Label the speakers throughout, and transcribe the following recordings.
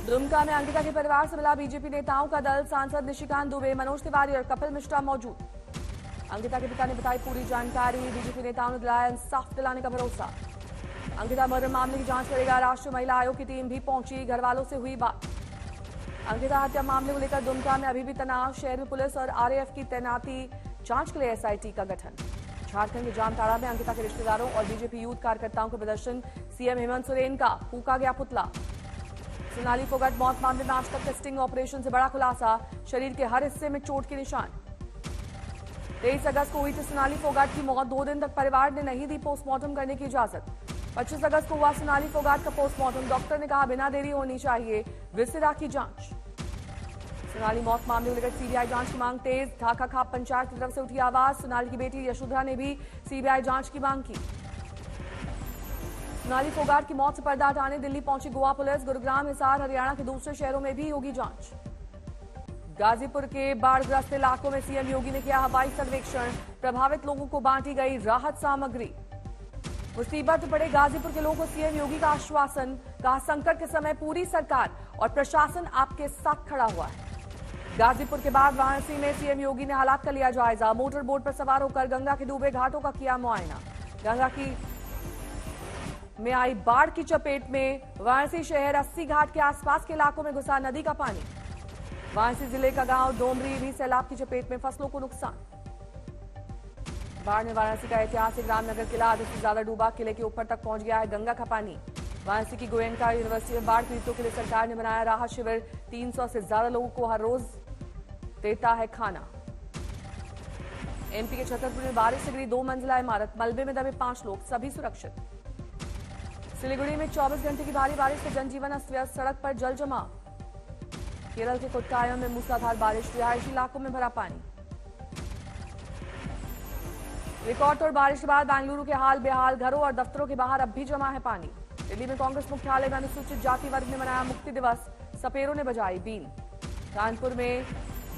Speaker 1: दुमका में अंकिता के परिवार से मिला बीजेपी नेताओं का दल। सांसद निशिकांत दुबे, मनोज तिवारी और कपिल मिश्रा मौजूद। अंकिता के पिता ने बताई पूरी जानकारी। बीजेपी नेताओं ने दिलाया इंसाफ दिलाने का भरोसा। अंकिता मर्डर मामले की जांच करेगा राष्ट्रीय महिला आयोग की टीम भी पहुंची। घर वालों से हुई बात। अंकिता हत्या मामले को लेकर दुमका में अभी भी तनाव। शहर में पुलिस और आरएएफ की तैनाती। जांच के लिए एसआईटी का गठन। झारखंड के जामताड़ा में अंकिता के रिश्तेदारों और बीजेपी यूथ कार्यकर्ताओं के प्रदर्शन। सीएम हेमंत सोरेन का फूका गया पुतला। सोनाली फोगाट मौत मामले में आज तक टेस्टिंग ऑपरेशन से बड़ा खुलासा। शरीर के हर हिस्से में चोट के निशान। 23 अगस्त को हुई थी सोनाली फोगाट की मौत। 2 दिन तक परिवार ने नहीं दी पोस्टमार्टम करने की इजाजत। 25 अगस्त को हुआ सोनाली फोगाट का पोस्टमार्टम। डॉक्टर ने कहा बिना देरी होनी चाहिए विसिरा की जांच। सोनाली मौत मामले को लेकर सीबीआई जांच की मांग तेज। ढाका खाप पंचायत की तरफ से उठी आवाज। सोनाली की बेटी यशोधरा ने भी सीबीआई जांच की मांग की। सोनाली फोगाट की मौत से पर्दा हटाने दिल्ली पहुंची गोवा पुलिस। गुरुग्राम, हिसार, हरियाणा के दूसरे शहरों में भी होगी जांच। गाजीपुर के बाढ़ग्रस्त इलाकों में सीएम योगी ने किया हवाई सर्वेक्षण। प्रभावित लोगों को बांटी गई राहत सामग्री। मुसीबत पड़े गाजीपुर के लोगों को सीएम योगी का आश्वासन। कहा संकट के समय पूरी सरकार और प्रशासन आपके साथ खड़ा हुआ है। गाजीपुर के बाद वाराणसी में सीएम योगी ने हालात का लिया जायजा। मोटर बोट पर सवार होकर गंगा के डूबे घाटों का किया मुआयना। गंगा की में आई बाढ़ की चपेट में वाराणसी शहर। 80 घाट के आसपास के इलाकों में घुसा नदी का पानी। वाराणसी जिले का गांव डोमरी भी सैलाब की चपेट में। फसलों को नुकसान। बाढ़ में वाराणसी का ऐतिहासिक रामनगर किला आधे से ज्यादा डूबा। किले के ऊपर तक पहुंच गया है गंगा का पानी। वाराणसी की गोयनका यूनिवर्सिटी में बाढ़ पीड़ितों के लिए सरकार ने बनाया राहत शिविर। 300 से ज्यादा लोगों को हर रोज देता है खाना। एमपी के छतरपुर में बारिश से गिरी 2 मंजिला इमारत। मलबे में दबे 5 लोग, सभी सुरक्षित। सिलीगुड़ी में 24 घंटे की भारी बारिश से जनजीवन अस्त व्यस्त। सड़क पर जल जमाव। केरल के कोट्टायम में मूसलाधार बारिश। रिहायशी इलाकों में भरा पानी। रिकॉर्ड तोड़ बारिश के बाद बेंगलुरु के हाल बेहाल। घरों और दफ्तरों के बाहर अब भी जमा है पानी। दिल्ली में कांग्रेस मुख्यालय में अनुसूचित जाति वर्ग ने मनाया मुक्ति दिवस। सपेरों ने बजाई बीन। कानपुर में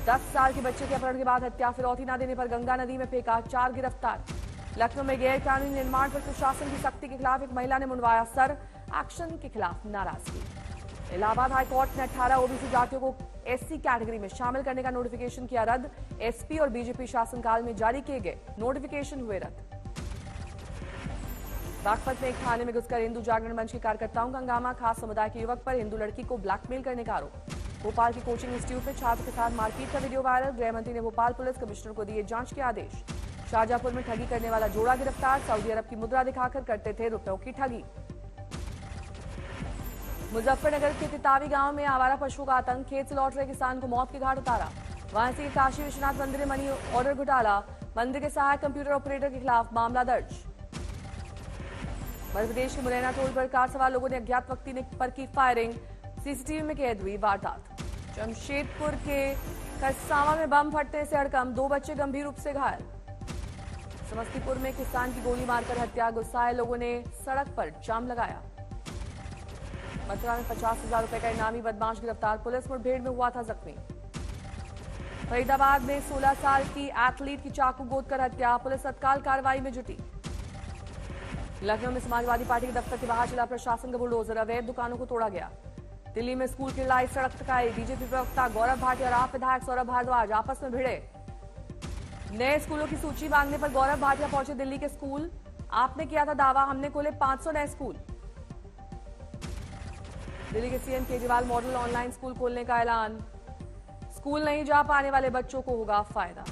Speaker 1: 10 साल के बच्चे के अपहरण के बाद हत्या। फिरौती न देने पर गंगा नदी में फेंका। 4 गिरफ्तार। लखनऊ में गैर कानूनी निर्माण पर प्रशासन की सख्ती के खिलाफ एक महिला ने मुंडवाया सर। एक्शन के खिलाफ नाराजगी। इलाहाबाद हाईकोर्ट ने 18 ओबीसी जातियों को एससी कैटेगरी में शामिल करने का नोटिफिकेशन किया रद्द। एसपी और बीजेपी शासनकाल में जारी किए गए नोटिफिकेशन हुए रद्द। बागपत में एक थाने में घुसकर हिंदू जागरण मंच के कार्यकर्ताओं का हंगामा। खास समुदाय के युवक पर हिंदू लड़की को ब्लैकमेल करने का आरोप। भोपाल के कोचिंग इंस्टीट्यूट में छात्र के साथ मारपीट का वीडियो वायरल। गृहमंत्री ने भोपाल पुलिस कमिश्नर को दिए जांच के आदेश। शाहजहांपुर में ठगी करने वाला जोड़ा गिरफ्तार। सऊदी अरब की मुद्रा दिखाकर करते थे रुपयों की ठगी। मुजफ्फरनगर के तितावी गांव में आवारा पशुओं का आतंक। खेत से लौट रहे किसान को मौत के घाट उतारा। वाराणसी के काशी विश्वनाथ मंदिर में मनी ऑर्डर घोटाला। मंदिर के सहायक कंप्यूटर ऑपरेटर के खिलाफ मामला दर्ज। मध्य प्रदेश के मुरैना टोल पर कार सवार लोगों ने अज्ञात व्यक्ति पर की फायरिंग। सीसीटीवी में कैद हुई वारदात। जमशेदपुर के खरसावां में बम फटने से हड़कंप। 2 बच्चे गंभीर रूप से घायल। समस्तीपुर में किसान की गोली मारकर हत्या। गुस्साए लोगों ने सड़क पर जाम लगाया। मथुरा में 50,000 रुपए का इनामी बदमाश गिरफ्तार। पुलिस मुठभेड़ में हुआ था जख्मी। फरीदाबाद में 16 साल की एथलीट की चाकू गोद कर हत्या। पुलिस तत्काल कार्रवाई में जुटी। लखनऊ में समाजवादी पार्टी के दफ्तर के बाहर चला प्रशासन का बुलडोजर। अवैध दुकानों को तोड़ा गया। दिल्ली में स्कूल की लड़ाई सड़क तक आई। बीजेपी प्रवक्ता गौरव भाटिया और आप विधायक सौरभ भारद्वाज आपस में भिड़े। नए स्कूलों की सूची मांगने पर गौरव भाटिया पहुंचे दिल्ली के स्कूल। आपने किया था दावा हमने खोले 500 नए स्कूल। दिल्ली के CM Kejriwal model online school खोलने का ऐलान। स्कूल नहीं जा पाने वाले बच्चों को होगा फायदा।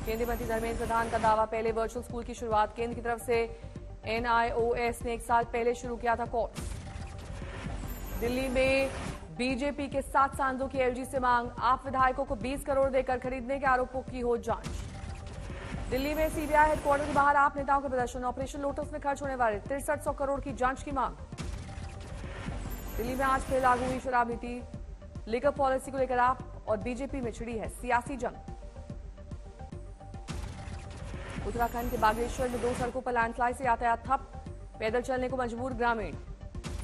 Speaker 1: केंद्रीय मंत्री धर्मेंद्र प्रधान का दावा। पहले वर्चुअल स्कूल की शुरुआत केंद्र की तरफ से एनआईओएस ने 1 साल पहले शुरू किया था कोर्स। दिल्ली में बीजेपी के 7 सांसदों की एलजी से मांग। आप विधायकों को 20 करोड़ देकर खरीदने के आरोपों की हो जांच। दिल्ली में सीबीआई हेडक्वार्टर के बाहर आप नेताओं के प्रदर्शन। ऑपरेशन लोटस में खर्च होने वाले 6300 करोड़ की जांच की मांग। दिल्ली में आज फिर लागू हुई शराब नीति। लिकर पॉलिसी को लेकर आप और बीजेपी में छिड़ी है सियासी जंग। उत्तराखंड के बागेश्वर में 2 सड़कों पर लैंडस्लाइड से यातायात ठप। पैदल चलने को मजबूर ग्रामीण।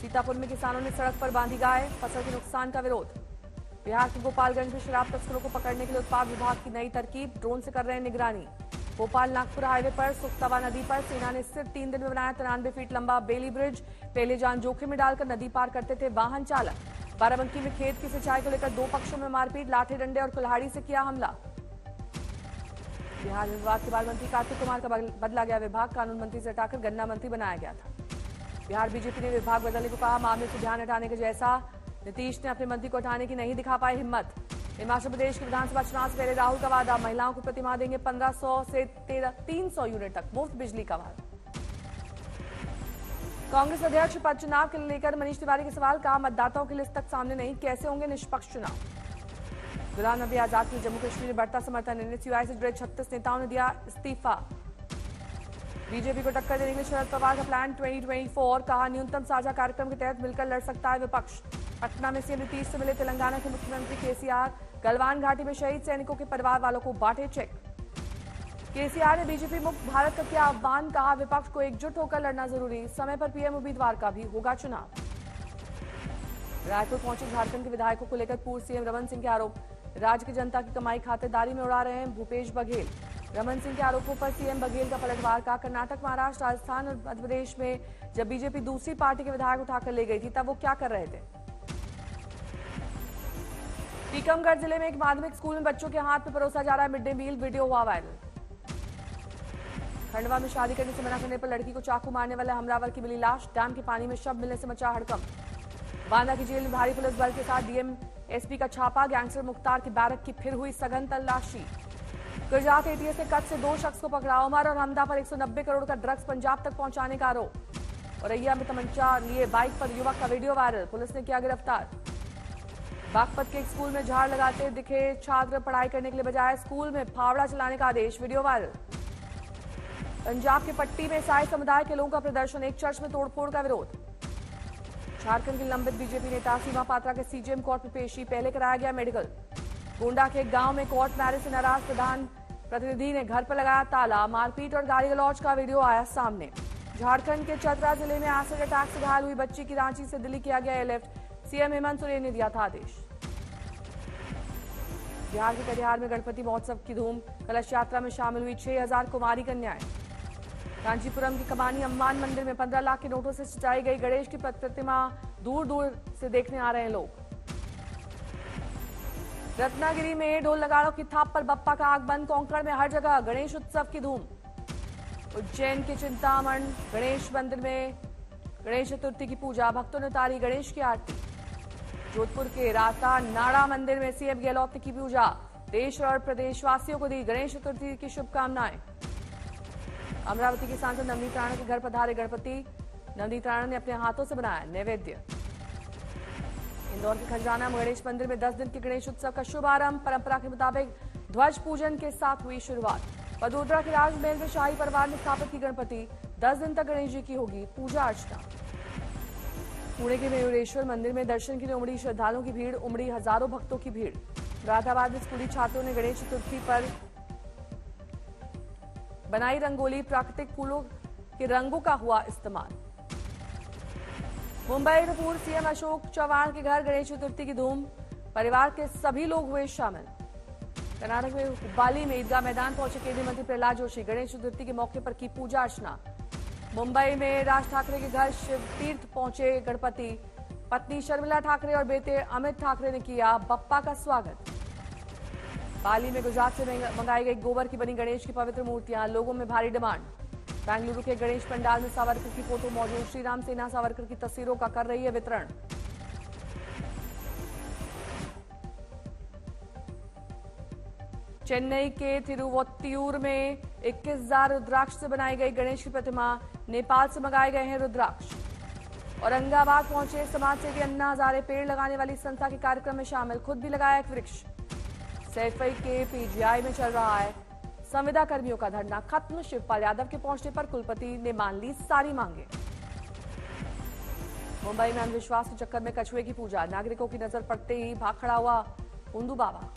Speaker 1: सीतापुर में किसानों ने सड़क पर बांधी गाय। फसल के नुकसान का विरोध। बिहार के गोपालगंज में शराब तस्करों को पकड़ने के लिए उत्पाद विभाग की नई तरकीब। ड्रोन से कर रहे हैं निगरानी। भोपाल नागपुर हाईवे पर सुखतवा नदी पर सेना ने सिर्फ 3 दिन में बनाया 93 फीट लंबा बेली ब्रिज। पहले जान जोखिम में डालकर नदी पार करते थे वाहन चालक। बाराबंकी में खेत की सिंचाई को लेकर 2 पक्षों में मारपीट, लाठी डंडे और कुल्हाड़ी से किया हमला। बिहार विभाग के बाल मंत्री कार्तिक कुमार का बदला गया विभाग, कानून मंत्री से हटाकर गन्ना मंत्री बनाया गया था। बिहार बीजेपी ने विभाग बदलने को कहा, मामले से ध्यान हटाने के जैसा। नीतीश ने अपने मंत्री को हटाने की नहीं दिखा पाई हिम्मत। हिमाचल प्रदेश के विधानसभा चुनाव से पहले राहुल का वादा, महिलाओं को प्रतिमाह देंगे 1500 से 300 यूनिट तक मुफ्त बिजली का वादा। कांग्रेस अध्यक्ष पद चुनाव के लेकर मनीष तिवारी के सवाल, कहा मतदाताओं की लिस्ट तक सामने नहीं, कैसे होंगे निष्पक्ष चुनाव। गुलाम नबी आजाद के जम्मू कश्मीर में बढ़ता समर्थन, एनएसयूआई से जुड़े 36 नेताओं ने दिया इस्तीफा। बीजेपी को टक्कर देने के लिए शरद पवार का प्लान 2024, कहा न्यूनतम साझा कार्यक्रम के तहत मिलकर लड़ सकता है विपक्ष। पटना में सीएम नीतीश से मिले तेलंगाना के मुख्यमंत्री केसीआर, गलवान घाटी में शहीद सैनिकों के परिवार वालों को बांटे चेक। केसीआर ने बीजेपी मुक्त भारत का किया आह्वान, कहा विपक्ष को एकजुट होकर लड़ना जरूरी, समय पर पीएम उम्मीदवार का भी होगा चुनाव। रायपुर पहुंचे झारखंड के विधायकों को लेकर पूर्व सीएम रमन सिंह के आरोप, राज्य की जनता की कमाई खातेदारी में उड़ा रहे हैं भूपेश बघेल। रमन सिंह के आरोपों पर सीएम बघेल का पलटवार, का कर्नाटक, महाराष्ट्र, राजस्थान और मध्य प्रदेश में जब बीजेपी दूसरी पार्टी के विधायक उठाकर ले गई थी तब वो क्या कर रहे थे। टीकमगढ़ जिले में एक माध्यमिक स्कूल में बच्चों के हाथ में परोसा जा रहा है मिड डे मील, वीडियो हुआ वायरल। खंडवा में शादी करने से मना करने पर लड़की को चाकू मारने वाले हमलावर की मिली लाश, डैम के पानी में शव मिलने से मचा हड़कंप। बांदा की जेल में भारी पुलिस बल के साथ डीएम एसपी का छापा, गैंगस्टर मुख्तार की बैरक की फिर हुई सघन तलाशी। गुजरात एटीएस ने कच्छ से 2 शख्स को पकड़ा, उमर और हमदा पर 190 करोड़ का ड्रग्स पंजाब तक पहुंचाने का आरोप। औरैया में तमंचा लिए बाइक पर युवक का वीडियो वायरल, पुलिस ने किया गिरफ्तार। बागपत के एक स्कूल में झाड़ लगाते दिखे छात्र, पढ़ाई करने के लिए बजाय स्कूल में फावड़ा चलाने का आदेश, वीडियो वायरल। पंजाब के पट्टी में ईसाई समुदाय के लोगों का प्रदर्शन, एक चर्च में तोड़फोड़ का विरोध। झारखंड की लंबित बीजेपी नेता सीमा पात्रा के सीजेएम कोर्ट में पेशी, पहले कराया गया मेडिकल। गोंडा के एक गांव में कोर्ट मैरिज से नाराज प्रधान प्रतिनिधि ने घर पर लगाया ताला, मारपीट और गाली गलौज का वीडियो आया सामने। झारखंड के चतरा जिले में एसिड अटैक से घायल हुई बच्ची की रांची से दिल्ली किया गया एयरलिफ्ट, सीएम हेमंत सोरेन ने दिया था आदेश। बिहार के कटिहार में गणपति महोत्सव की धूम, कलश यात्रा में शामिल हुई 6000 कुमारी कन्याएं। कांचीपुरम की कमानी अम्मान मंदिर में 15 लाख के नोटों से सजाई गई गणेश की प्रतिमा, दूर दूर से देखने आ रहे हैं लोग। रत्नागिरी में ढोल नगाड़ों की थाप पर बप्पा का आगमन, कोंकण में हर जगह गणेश उत्सव की धूम। उज्जैन के चिंतामण गणेश मंदिर में गणेश चतुर्थी की पूजा, भक्तों ने उतारी गणेश की आरती। जोधपुर के राता नाड़ा मंदिर में सीएम गहलोत की पूजा, देश और प्रदेशवासियों को दी गणेश चतुर्थी की शुभकामनाएं। अमरावती के सांसद नवनीत राणा के घर पधारे गणपति, नवनीत राणा ने अपने हाथों से बनाया नैवेद्य। इंदौर के खजाना गणेश मंदिर में 10 दिन के गणेश उत्सव का शुभारंभ, परंपरा के मुताबिक ध्वज पूजन के साथ हुई शुरुआत। वडोदरा के राजमहल में शाही परिवार ने स्थापित की गणपति, 10 दिन तक गणेश जी की होगी पूजा अर्चना। पुणे के मयूरेश्वर मंदिर में दर्शन के लिए उमड़ी श्रद्धालुओं की भीड़, उमड़ी हजारों भक्तों की भीड़। मुरादाबाद में स्कूली छात्रों ने गणेश चतुर्थी पर बनाई रंगोली, प्राकृतिक फूलों के रंगों का हुआ इस्तेमाल। मुंबई में पूर्व सीएम अशोक चव्हाण के घर गणेश चतुर्थी की धूम, परिवार के सभी लोग हुए शामिल। कर्नाटक में हुब्बाली में ईदगाह मैदान पहुंचे केंद्रीय मंत्री प्रहलाद जोशी, गणेश चतुर्थी के मौके पर की पूजा अर्चना। मुंबई में राज ठाकरे के घर शिव तीर्थ पहुंचे गणपति, पत्नी शर्मिला ठाकरे और बेटे अमित ठाकरे ने किया बप्पा का स्वागत। पाली में गुजरात से मंगाई गई गोबर की बनी गणेश की पवित्र मूर्तियां, लोगों में भारी डिमांड। बेंगलुरु के गणेश पंडाल में सावरकर की फोटो मौजूद, श्री राम सेना सावरकर की तस्वीरों का कर रही है वितरण। चेन्नई के तिरुवोत्तियूर में 21,000 रुद्राक्ष से बनाई गई गणेश की प्रतिमा, नेपाल से मंगाए गए हैं रुद्राक्ष। औरंगाबाद पहुंचे समाजसेवी अन्ना हजारे, पेड़ लगाने वाली संस्था के कार्यक्रम में शामिल, खुद भी लगाया एक वृक्ष। सैफई के पीजीआई में चल रहा है संविदा कर्मियों का धरना खत्म, शिवपाल यादव के पहुंचने पर कुलपति ने मान ली सारी मांगे। मुंबई में अंधविश्वास के चक्कर में कछुए की पूजा, नागरिकों की नजर पड़ते ही भाग खड़ा हुआ उंदू बाबा।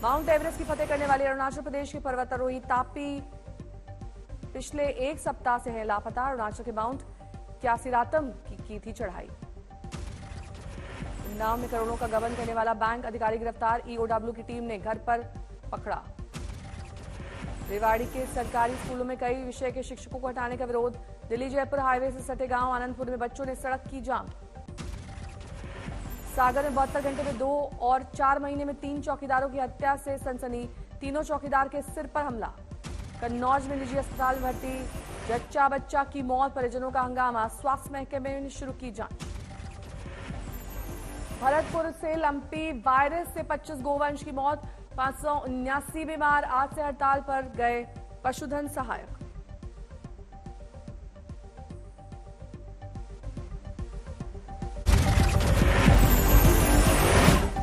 Speaker 1: माउंट एवरेस्ट की फतेह करने वाले अरुणाचल प्रदेश के पर्वतारोही तापी पिछले 1 सप्ताह से हैं लापता। अरुणाचल के माउंट क्यासीरातम की थी चढ़ाई। उन्नाव में करोड़ों का गबन करने वाला बैंक अधिकारी गिरफ्तार, ईओडब्ल्यू की टीम ने घर पर पकड़ा। रेवाड़ी के सरकारी स्कूलों में कई विषय के शिक्षकों को हटाने का विरोध, दिल्ली जयपुर हाईवे से सटे गांव आनंदपुर में बच्चों ने सड़क की जाम। सागर में 72 घंटे में 2 और 4 महीने में 3 चौकीदारों की हत्या से सनसनी। तीनों चौकीदार के सिर पर हमला। कन्नौज में निजी अस्पताल में भर्ती जच्चा बच्चा की मौत, परिजनों का हंगामा। स्वास्थ्य महकमे ने शुरू की जांच। भरतपुर से लंपी वायरस से 25 गोवंश की मौत, 579 बीमार। आज से हड़ताल पर गए पशुधन सहायक।